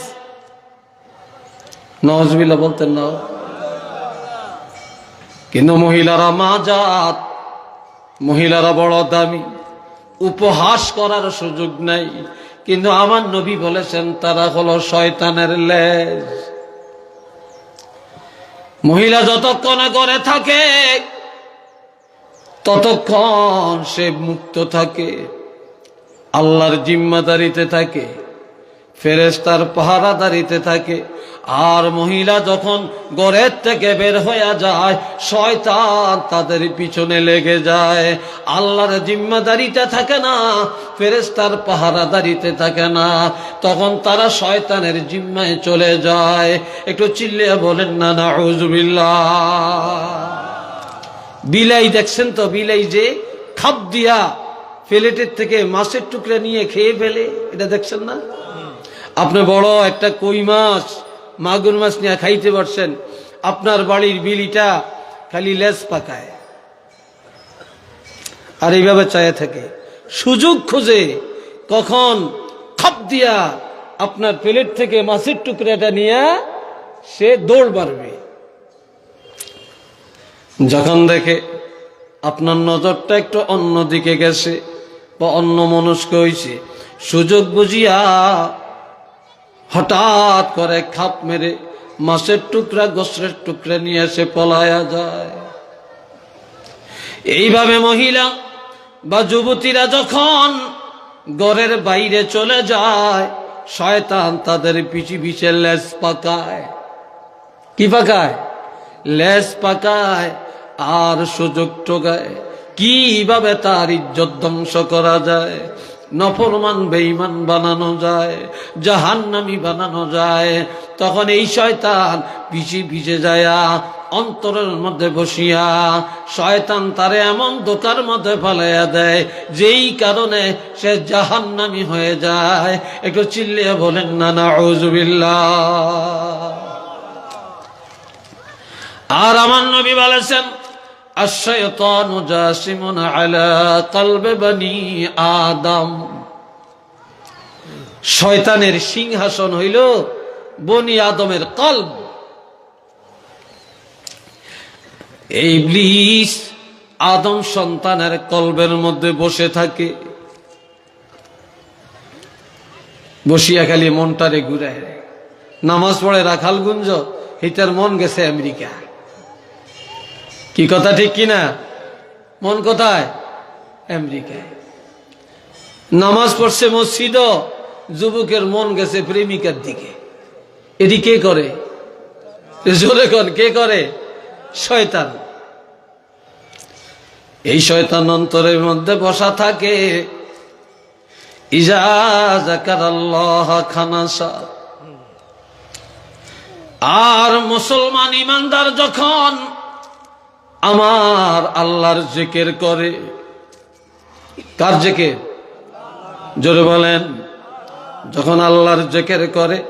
নাউজুবিল্লাহ বলতেন না? কিন্তু মহিলারা মাজাত, মহিলারা বড় দামি, উপহাস করার সুযোগ নাই। কিন্তু আমার নবী বলেছেন তারা হলো শয়তানের লেজ। মহিলা যতক্ষণ ঘরে থাকে ততক্ষণ সে মুক্ত থাকে, আল্লাহর জিম্মাদারিতে থাকে, ফেরেশতার পাহারাদারিতে থাকে। আর মহিলা যখন ঘরের থেকে বের হয়ে যায়, শয়তান তাদের পিছনে লেগে যায়। আল্লাহর জিম্মাদারিতে থাকে না, ফেরেশতার পাহারাদারিতে থাকে না, তখন তারা শয়তানের জিম্মায় চলে যায়। একটু চিল্লিয়ে বলেন না নাউজুবিল্লাহ। বিলাই দেখছেন তো? বিলাই যে খাপ দিয়া প্লেটের থেকে মাছের টুকরা নিয়ে খেয়ে ফেলে, এটা দেখছেন না? আপনি বড় একটা কই মাছ, মাগুর মাছ নিয়ে খাইতে পারছেন, আপনার বাড়ির বিলিটা খালি লেজ পাকায় আর এইভাবে চায়ে থাকে, সুযোগ খোঁজে কখন খাপ দিয়া আপনার প্লেট থেকে মাছের টুকরাটা নিয়ে সে দৌড় মারবে। যখন দেখে আপনার নজরটা একটু অন্যদিকে গেছে বা অন্য মনস্ক হয়েছে, সুযোগ বুঝিয়া হঠাৎ করে খাপ মেরে মাছের টুকরা, গোস্তের টুকরা নিয়ে এসে পলায়া যায়। এইভাবে মহিলা বা যুবতীরা যখন ঘরের বাইরে চলে যায়, শয়তান তাদের পিছে পিছে লেজ পাকায়। কি পাকায়? লেজ পাকায় আর সুযোগ টোকায় কিভাবে তার ইজ্জত ধ্বংস করা যায়, নফরমান বেঈমান বানানো যায়, জাহান্নামী বানানো যায়। তখন এই শয়তান পিছে পিছে যায়া অন্তরের মধ্যে বসিয়া শয়তান তারে এমন ধোঁকার মধ্যে ফেলাইয়া দেয় যেই কারণে সে জাহান্নামী হয়ে যায়। একটু চিল্লিয়ে বলেন না নাউজুবিল্লাহ। আর আমার নবী বলেছেন আশ-শায়তানু জাসিমুন আলা কলবি বনি আদম, শয়তানের সিংহাসন হইল বনি আদমের কলব। এই ইবলিস আদম সন্তানের কলবের মধ্যে বসে থাকে, বসিয়া খালি মনটারে ঘুরায়। নামাজ পড়ে রাখাল গুঞ্জ, হিতার মন গেছে আমেরিকা। কি কথা ঠিক কিনা? মন কোথায়? আমেরিকায়। নামাজ পড়ছে মসজিদ, যুবকের মন গেছে প্রেমিকার দিকে। এটি কে করে? জোরে কোন, কে করে? শয়তান। এই শয়তান অন্তরের মধ্যে বসা থাকে। ইজা যাকারাল্লাহ খানাসা। আর মুসলমান ইমানদার যখন আমার আল্লাহর জিকির করে, কার জিকির? জোরে বলেন। যখন আল্লাহর জিকির করে,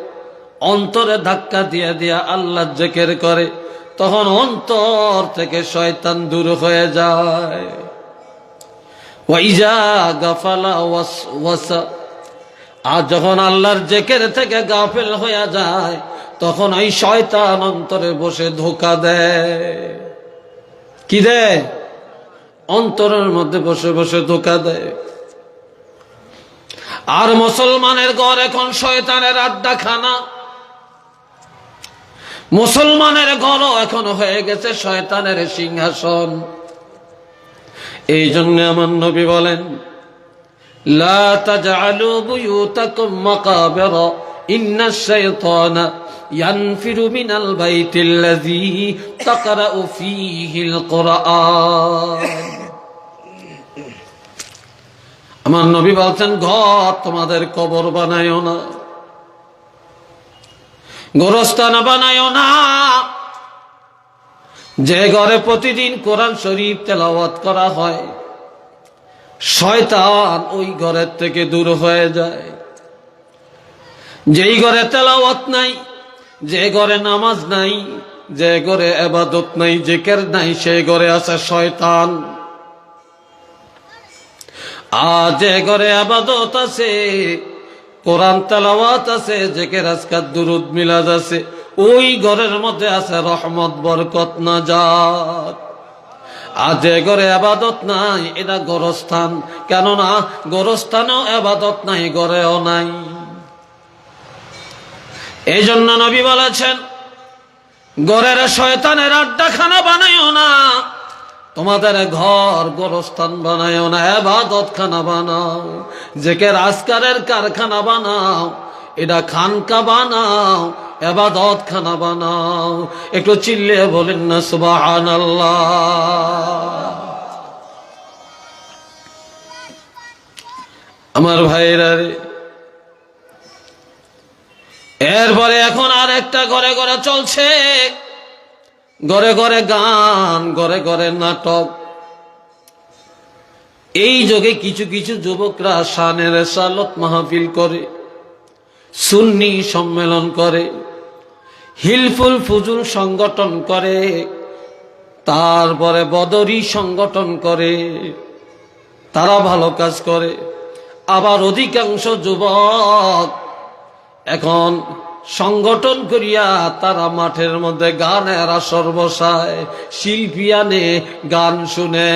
অন্তরে ধাক্কা দিয়া দিয়া আল্লাহর জিকির করে, তখন অন্তর থেকে শয়তান দূর হয়ে যায়। ওয়াইজা গাফালা ওয়াসওয়াসা। আর যখন আল্লাহর জিকির থেকে গাফেল হয়ে যায়, তখন ওই শয়তান অন্তরে বসে ধোঁকা দেয়। কি দেয়? অন্তরের মধ্যে বসে বসে ধোঁকা দেয়। আর মুসলমানের ঘর এখন শয়তানের আড্ডাখানা। মুসলমানের ঘরও এখন হয়ে গেছে শয়তানের সিংহাসন। এই জন্য আমার নবী বলেন, লা তাজআলু বুয়ুতাকুম মাকাবিরা ইন্নাশ শাইতানা ইয়ানফিরু মিনাল বাইতিল্লাযী তাকরাউ ফীহিল কুরআন। আমার নবী বলছেন, ঘর তোমাদের কবর বানায়ও না, গোরস্থান বানায়ও না। যে ঘরে প্রতিদিন কোরআন শরীফ তেলাওয়াত করা হয়, শয়তান ওই ঘরের থেকে দূর হয়ে যায়। যেই ঘরে তেলাওয়াত নাই, যে ঘরে নামাজ নাই, যে ঘরে ইবাদত নাই, জিকির নাই, সেই ঘরে আছে শয়তান। আর যে ঘরে ইবাদত আছে, কোরআন তেলাওয়াত আছে, জিকির আজকার দুরুদ মিলাদ আছে, ওই ঘরের মধ্যে আছে রহমত, বরকত, নাজাত। আর যে ঘরে ইবাদত নাই, এটা গোরস্থান। কেননা গোরস্থানেও ইবাদত নাই, ঘরেও নাই। এই জন্য নবী বলেছেন, ঘরের শয়তানের আড্ডাখানা বানাইও না, তোমাদের ঘর গোরস্থান বানাইও না, ইবাদত খানা বানাও, জিকির আজকারের কারখানা বানাও, এটা খানকা বানাও, ইবাদত খানা বানাও। একটু চিল্লিয়ে বলেন না সুবহানাল্লাহ। আমার ভাইরা রে, এরপরে এখন আর একটা ঘরে ঘরে চলছে, ঘরে ঘরে গান, ঘরে ঘরে নাটক। এই যুগে কিছু কিছু যুবকরা শানের রিসালাত মাহফিল করে, সুন্নি সম্মেলন করে, হিলফুল ফুজুল সংগঠন করে, তারপরে বদরি সংগঠন করে। তারা ভালো কাজ করে। আবার অধিকাংশ যুবক এখন সংগঠন করিয়া তারা মাঠের মধ্যে গানের আসর বসায়, শিল্পী আনে, গান শুনে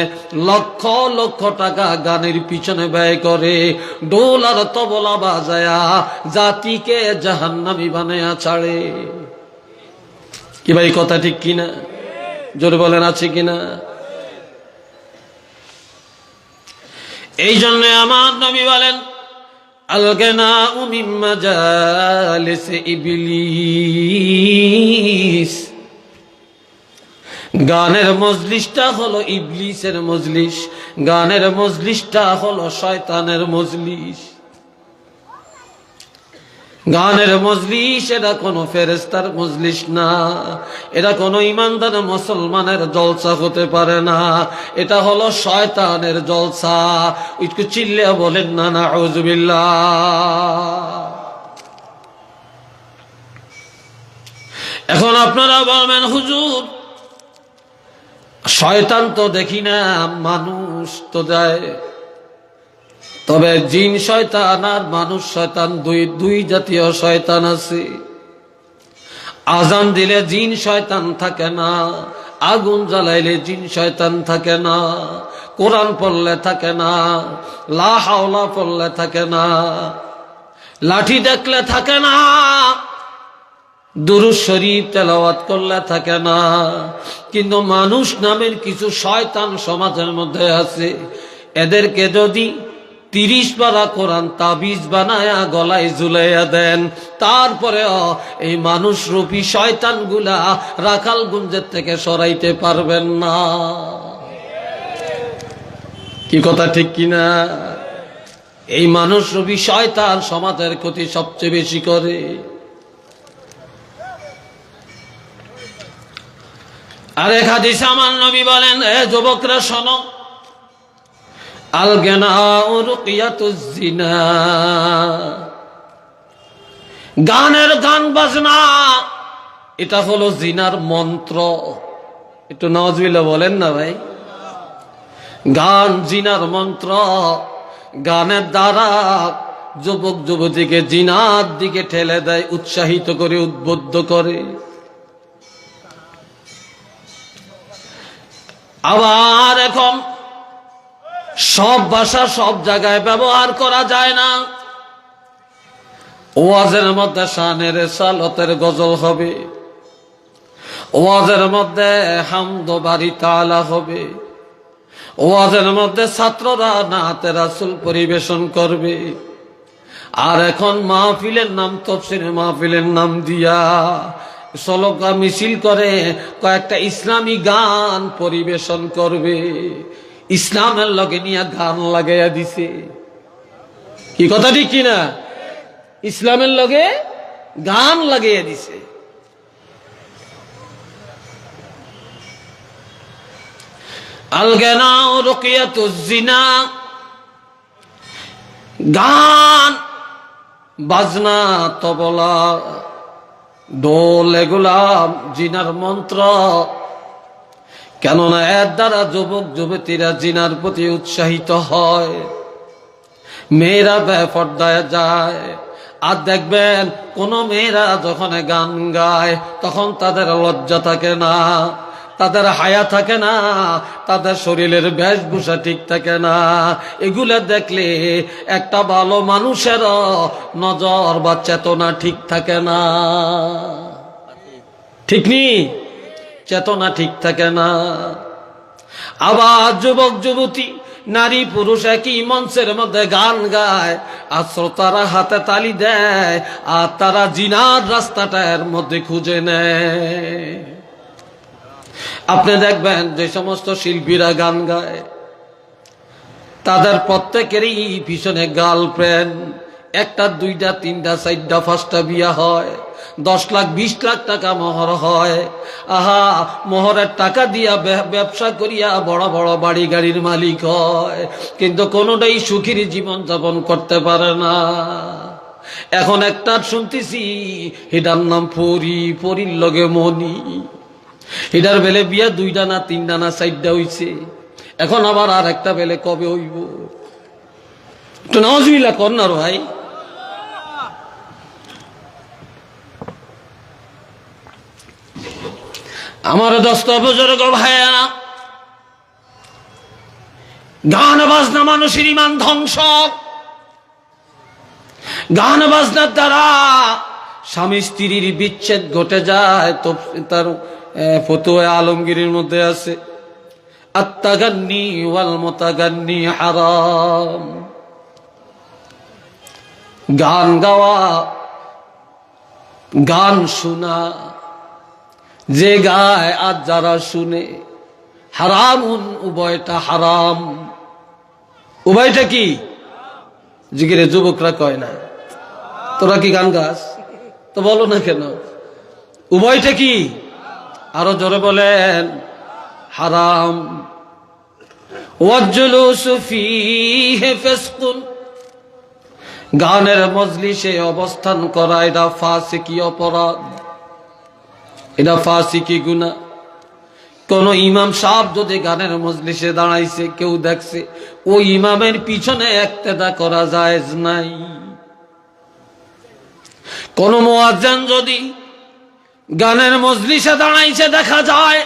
লক্ষ লক্ষ টাকা গানের পিছনে ব্যয় করে, ঢোল আর তবলা বাজায়া জাতিকে জাহান্নামী বানায়া ছাড়ে। কি ভাই, কথা ঠিক কিনা? জোরে বলেন, আছে কিনা? এই জন্য আমার নবী বলেন, আল-গিনাউ মিন মাজালিস ইবলিস। গানের মজলিসটা হলো ইবলিসের মজলিস, গানের মজলিসটা হলো শয়তানের মজলিস। গানের মজলিস এটা কোনো ফেরেশতার মজলিস না, এটা কোনো ইমানদার মুসলমানের জলসা হতে পারে না, এটা হলো শয়তানের জলসা। একটু চিল্লে বলেন না নাউযুবিল্লাহ। এখন আপনারা বলবেন, হুজুর শয়তান তো দেখি না, মানুষ তো যায়। তবে জিন শয়তান আর মানুষ শয়তান দুই জাতীয় শয়তান আছে। আজান দিলে জিন শয়তান থাকে না, আগুন জ্বালাইলে জিন শয়তান থাকে না, কোরআন পড়লে থাকে না, লা হাওলা পড়লে থাকে না, লাঠি দেখলে থাকে না, দুরূদ শরীফ তেলাওয়াত করলে থাকে না। কিন্তু মানুষ নামের কিছু শয়তান সমাজের মধ্যে আছে। এদেরকে যদি 30 পারা কোরআন তাবিজ বানায়া গলায় ঝুলাইয়া দেন, তারপরে এই মানুষ রূপী শয়তানগুলা রাখালগঞ্জের থেকে সরাইতে পারবেন না। কি কথা ঠিক কিনা? এই মানুষ রূপী শয়তান সমাজের ক্ষতি সবচেয়ে বেশি করে। আরেক হাদিসে আমার নবী বলেন, এ যুবকরা শোনো, আল গিনাউ রুকিয়াতুজ জিনা, গানের গান বাজনা এটা হলো জিনার মন্ত্র। একটু নাউজুবিল্লাহ বলেন না ভাই। গান জিনার মন্ত্র। গানের দ্বারা যুবক যুবতীকে জিনার দিকে ঠেলে দেয়, উৎসাহিত করে, উদ্বুদ্ধ করে। আবার এখন সব ভাষা সব জায়গায় ব্যবহার করা যায় না। ওয়াজের মধ্যে শানের সালতের গজল হবে, ওয়াজের মধ্যে হামদ বাড়ি তালা হবে, ওয়াজের মধ্যে ছাত্ররা নাতে রাসূল পরিবেশন করবে। আর এখন মাহফিলের নাম, তাফসীর মাহফিলের নাম দিয়া সলকা মিছিল করে কয়েকটা ইসলামী গান পরিবেশন করবে। ইসলামের লগে নিয়ে গান লাগাইয়া দিছে। কি কথা ঠিক কিনা? ইসলামের লগে গান লাগাইয়া দিছে। আল গিনাউ রুকিয়াতুজ জিনা, গান বাজনা তবলা ঢোল এগুলা জিনার মন্ত্র। কেননা এর দ্বারা যুবক যুবতীরা জিনার প্রতি উৎসাহিত হয়, মেয়েরা বেপরদায় যায়। আর দেখবেন কোন মেয়েরা যখন গান গায় তখন তাদের লজ্জা থাকে না, তাদের হায়া থাকে না, তাদের শরীরের বেশভূষা ঠিক থাকে না। এগুলা দেখলে একটা ভালো মানুষের নজর বা চেতনা ঠিক থাকে না। ঠিক নি? চেতনা ঠিক থাকে না। আবার যুবক যুবতী, নারী পুরুষ একই মঞ্চের মধ্যে গান গায়, আর শ্রোতারা হাতে তালি দেয়, আর তারা জিনার রাস্তাটা এর মধ্যে খুঁজে নেয়। আপনি দেখবেন যে সমস্ত শিল্পীরা গান গায় তাদের প্রত্যেকেরই পিছনে গার্লফ্রেন্ড, একটা দুইটা তিনটা চারটা পাঁচটা বিয়া হয়, 10 লাখ 20 লাখ টাকা মোহর হয়। আহা, মোহরের টাকা দিয়া ব্যবসা করিয়া বড় বড় বাড়ি গাড়ির মালিক হয়, কিন্তু কোনোটাই সুখীর জীবন যাপন করতে পারে না। এখন একটা শুনতেছি এটার নাম পরি, পরির লগে মনি। এটার বেলে বিয়া 2টা না 3টা না 4টা হইছে, এখন আবার আর একটা বেলে কবে হইব? একটু নাউজুবিল্লাহ কর না ভাই। আমার দোস্ত বুজুর্গ ভাইয়েরা, গান বাজনা মানুষের ঈমান ধ্বংস। গান বাজনার দ্বারা স্বামী স্ত্রীর বিচ্ছেদ ঘটে যায়। তো তার ফতোয়া আলমগীরের মধ্যে আছে, আত্তাগান্নি ওয়াল মুতাগান্নি হারাম। গান গাওয়া, গান শোনা, যে গায় আর যারা শুনে, হারামুন, উভয়টা হারাম। উভয়টা কি? জিগিরে যুবকরা কয় না, তোরা কি গান গাস? তো বলো না কেন? উভয়টা কি? আরো জোরে বলেন, হারাম। ওয়াজলুসু ফীহি ফিসকুন, গানের মজলিসে অবস্থান করা এটা ফাসিকি অপরাধ, এটা ফাসিকি গুনাহ। কোন ইমাম সাহেব যদি গানের মজলিসে দাঁড়াইছে, কেউ দেখছে, ওই ইমামের পিছনে ইক্তেদা করা জায়েজ নাই। কোন মুয়াজ্জিন যদি গানের মজলিসে দাঁড়াইছে দেখা যায়,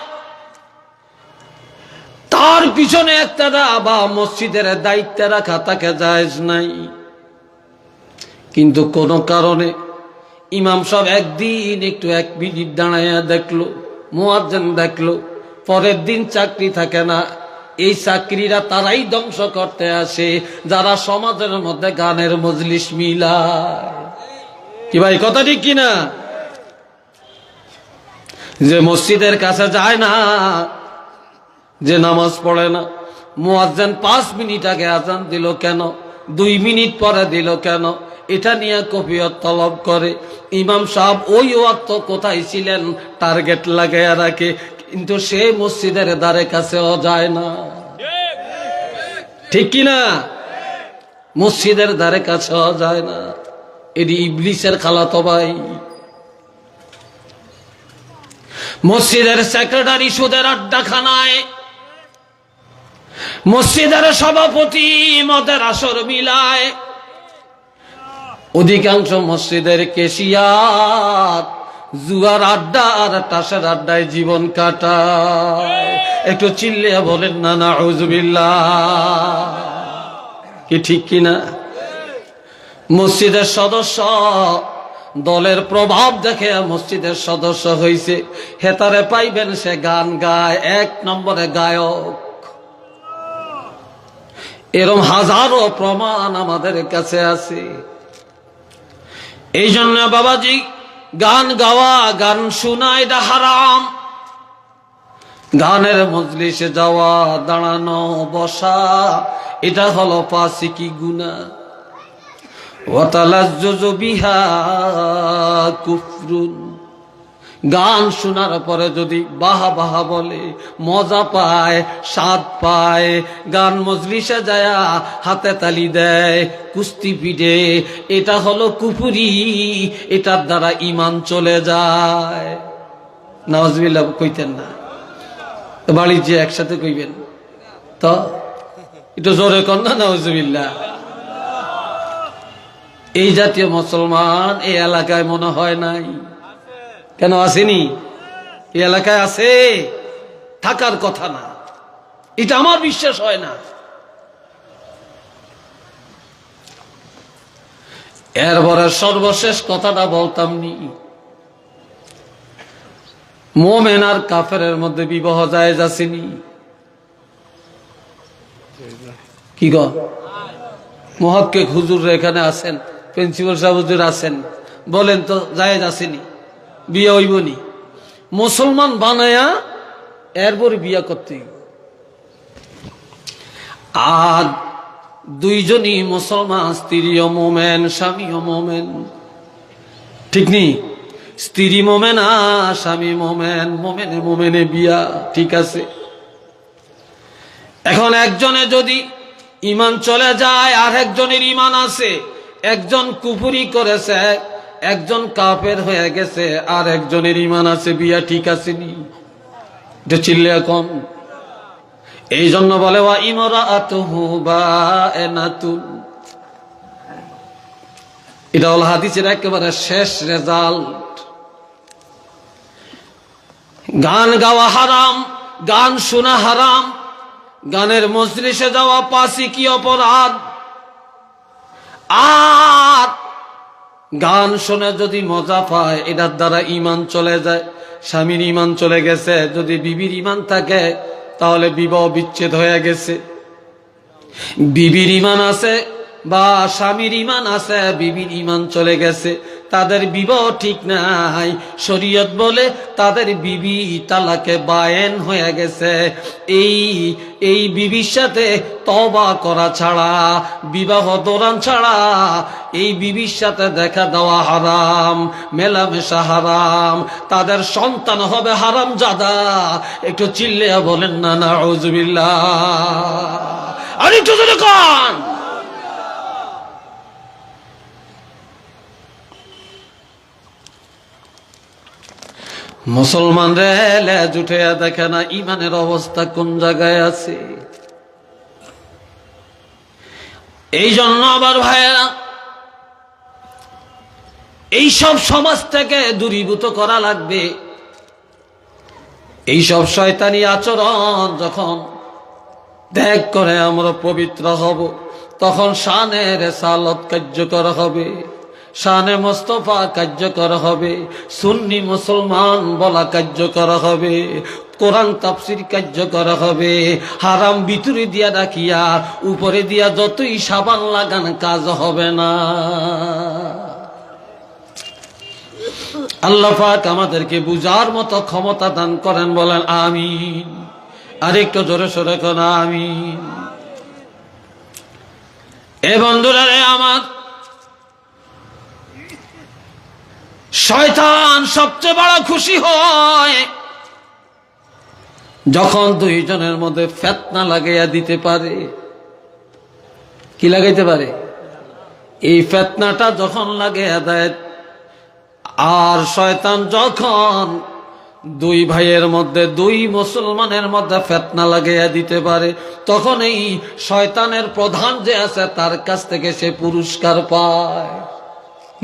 তার পিছনে ইক্তেদা বা মসজিদের দায়িত্বে রাখা তাকে জায়েজ নাই। কিন্তু কোন কারণে ইমাম সাহেব একদিন একটু 1 মিনিট দাঁড়াইয়া দেখলো, মুয়াজ্জিন দেখলো, পরের দিন চাকরি থাকে না, এই চাকরিরা তারাই ধ্বংস করতে আসে যারা সমাজের মধ্যে গানের মজলিস মিলায়। কি ভাই কথা ঠিক কিনা? যে মসজিদের কাছে যায় না, যে নামাজ পড়ে না, মুয়াজ্জিন 5 মিনিট আগে আজান দিল কেন, 2 মিনিট পরে দিল কেন, এটা নিয়ে কফিয়ত তলব করে। ইমাম সাহেব ওই ওয়াক্ত কোথায় ছিলেন টার্গেট লাগাইয়া রাখে, কিন্তু সে মসজিদের দ্বারে কাছেও যায় না। ঠিক কিনা? মসজিদের দ্বারে কাছেও যায় না। এটি ইবলিসের খালাতো ভাই। মসজিদের সেক্রেটারি সুদের আড্ডাখানায়, মসজিদের সভাপতি মদের আসর মিলায়, অধিকাংশ মসজিদের কেশিয়াত জুয়ার আড্ডা আর টাসের আড্ডায় জীবন কাটায়। একটু চিল্লিয়া বলেন না নাউযুবিল্লাহ। কি ঠিক কিনা? মসজিদের সদস্য দলের প্রভাব দেখে মসজিদের সদস্য হইছে, হেতারে পাইবেন সে গান গায়, 1 নম্বরে গায়ক। এরকম হাজারো প্রমাণ আমাদের কাছে আছে। এই জন্য বাবাজি, গান গাওয়া, গান শোনা এটা হারাম। গানের মজলিসে যাওয়া, দাঁড়ানো, বসা, এটা হলো ফাসিকি গুনাহ। ওয়াতালাজ্জুজু বিহা কুফরুন। গান শোনার পরে যদি বাহা বাহা বলে, মজা পায়, স্বাদ পায়, গান মজলিসে যায় হাতে তালি দেয়, কুস্তি পিটে, এটা হলো কুফরি। এটার দ্বারা ঈমান চলে যায়। নাউযুবিল্লাহ কইতেন না? বাড়ি যে একসাথে কইবেন তো একটু জোরে কর না নাউযুবিল্লাহ। এই জাতীয় মুসলমান এই এলাকায় মনে হয় নাই। কেন আসেনি? এই এলাকায় আছে, থাকার কথা না। এটা আমার বিশ্বাস হয় না। এরপরে সর্বশেষ কথাটা বলতাম নি, মুমিন আর কাফেরের মধ্যে বিবাহ জায়েজ আসেনি? কি গো মুহাক্কিক হুজুর এখানে আছেন, প্রিন্সিপাল সাহেব হুজুর আছেন, বলেন তো জায়েজ আসেনি? বিয়ে হইবনি? মুসলমান বানায়া এরপরে বিয়া করতে। আর দুইজনই মুসলমান, স্ত্রীও মোমেন, স্বামীও মোমেন। ঠিক নি? স্ত্রী মোমেন আর স্বামী মোমেন, মোমেনে মোমেনে বিয়া, ঠিক আছে। এখন একজনে যদি ঈমান চলে যায়, আর একজনের ঈমান আছে, একজন কুফরি করেছে, একজন কাফের হয়ে গেছে, আর একজনের ঈমান আছে, বিয়া ঠিক আছে নি? এটা চিল্লে এখন। এই জন্য বলে ওয়া ইমরাআতুহু বায়নাতুন। এটা হলো হাদিসের একেবারে শেষ রেজাল্ট। গান গাওয়া হারাম, গান শোনা হারাম, গানের মজলিসে যাওয়া ফাসিকি অপরাধ। আর গান শুনে যদি মজা পায়, এটার দ্বারা ঈমান চলে যায়। স্বামীর ঈমান চলে গেছে, যদি বিবির ঈমান থাকে তাহলে বিবাহ বিচ্ছেদ হয়ে গেছে। বিবির ঈমান আছে বা স্বামীর ঈমান আছে, বিবির ঈমান চলে গেছে, তাদের বিবাহ ঠিক নাই। শরীয়ত বলে তাদের বিবি তালাকে বায়েন হয়ে গেছে। এই বিবির সাথে তওবা করা ছাড়া, বিবাহ দৌরান ছাড়া এই বিবির সাথে দেখা দেওয়া হারাম, মেলামেশা হারাম, তাদের সন্তান হবে হারামজাদা। একটু চিল্লিয়া বলেন না নাউযুবিল্লাহ। আর একটু জোরে কান। মুসলমান রে জুটে দেখে না ইমানের অবস্থা কোন জায়গায় আছে। এই জন্য আবার ভাইয়েরা, এইসব সমাজ থেকে দূরীভূত করা লাগবে। এইসব শয়তানি আচরণ যখন ত্যাগ করে আমরা পবিত্র হব, তখন শানে রিসালাত কার্যকর হবে, শানে মোস্তফা কার্যকর হবে, সুন্নি মুসলমান বলা কার্যকর হবে, কোরআন তাফসীর কার্য করা হবে। হারাম ভিতরে দিয়া রাখিয়া উপরে দিয়া যতই সাবান লাগান কাজ হবে না। আল্লাহ পাক আমাদেরকে বুঝার মতো ক্ষমতা দান করেন, বলেন আমিন। আরেকটু জোরে সোরে কোন আমিন। এ বন্ধুরা রে আমার, শয়তান সবচেয়ে বড় খুশি হয় যখন দুইজনের মধ্যে ফিতনা লাগাইয়া দিতে পারে। কি লাগাইতে পারে? এই ফিতনাটা যখন লাগাইয়া দেয়, আর শয়তান যখন দুই ভাইয়ের মধ্যে, দুই মুসলমানের মধ্যে ফিতনা লাগাইয়া দিতে পারে, তখন এই শয়তানের প্রধান যে আছে তার কাছ থেকে সে পুরস্কার পায়।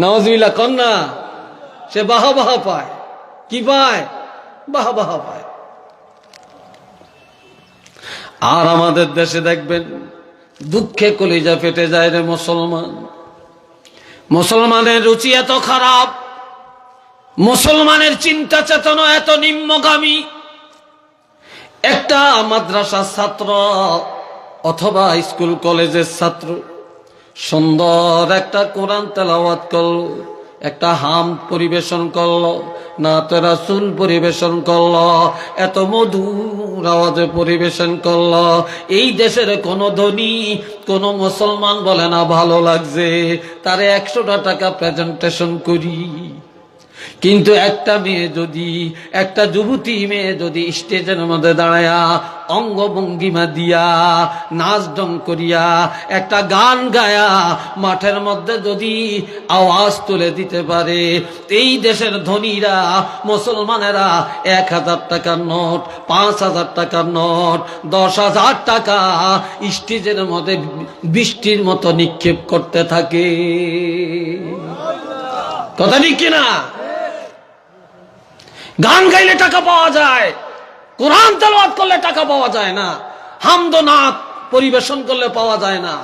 নাউজুবিল্লাহ কন্যা, সে বাহবাহ পায়। কি পায়? বাহবাহ পায়। আর আমাদের দেশে দেখবেন দুঃখে কলিজা ফেটে যায় রে মুসলমান। মুসলমানের রুচি এত খারাপ, মুসলমানের চিন্তা চেতনা এত নিম্নগামী। একটা মাদ্রাসার ছাত্র অথবা স্কুল কলেজের ছাত্র সুন্দর একটা কোরআন তেলাওয়াত করলো, একটা হাম পরিবেশন করলো, নাতে রাসূল পরিবেশন করলো, এত মধুর আওয়াজে পরিবেশন করলো। এই দেশের কোন ধনী কোন মুসলমান বলে না ভালো লাগছে, তারে 100টা টাকা প্রেজেন্টেশন করি। কিন্তু একটা মেয়ে যদি, একটা যুবতী মেয়ে যদি স্টেজের মধ্যে দাঁড়ায়া অঙ্গভঙ্গিমা দিয়া, নাচ ডং করিয়া, একটা গান গায়া মাঠের মধ্যে যদি আওয়াজ তুলে দিতে পারে, এই দেশের ধনীরা মুসলমানেরা 1000 টাকার নোট, 5000 টাকার নোট, 10,000 টাকা স্টেজের মধ্যে বৃষ্টির মতো নিক্ষেপ করতে থাকে। কথা ঠিক কিনা? গান গাইলে টাকা পাওয়া যায়, কোরআন তেলাওয়াত করলে টাকা পাওয়া যায় না, হামদ নাত পরিবেশন করলে পাওয়া যায় না।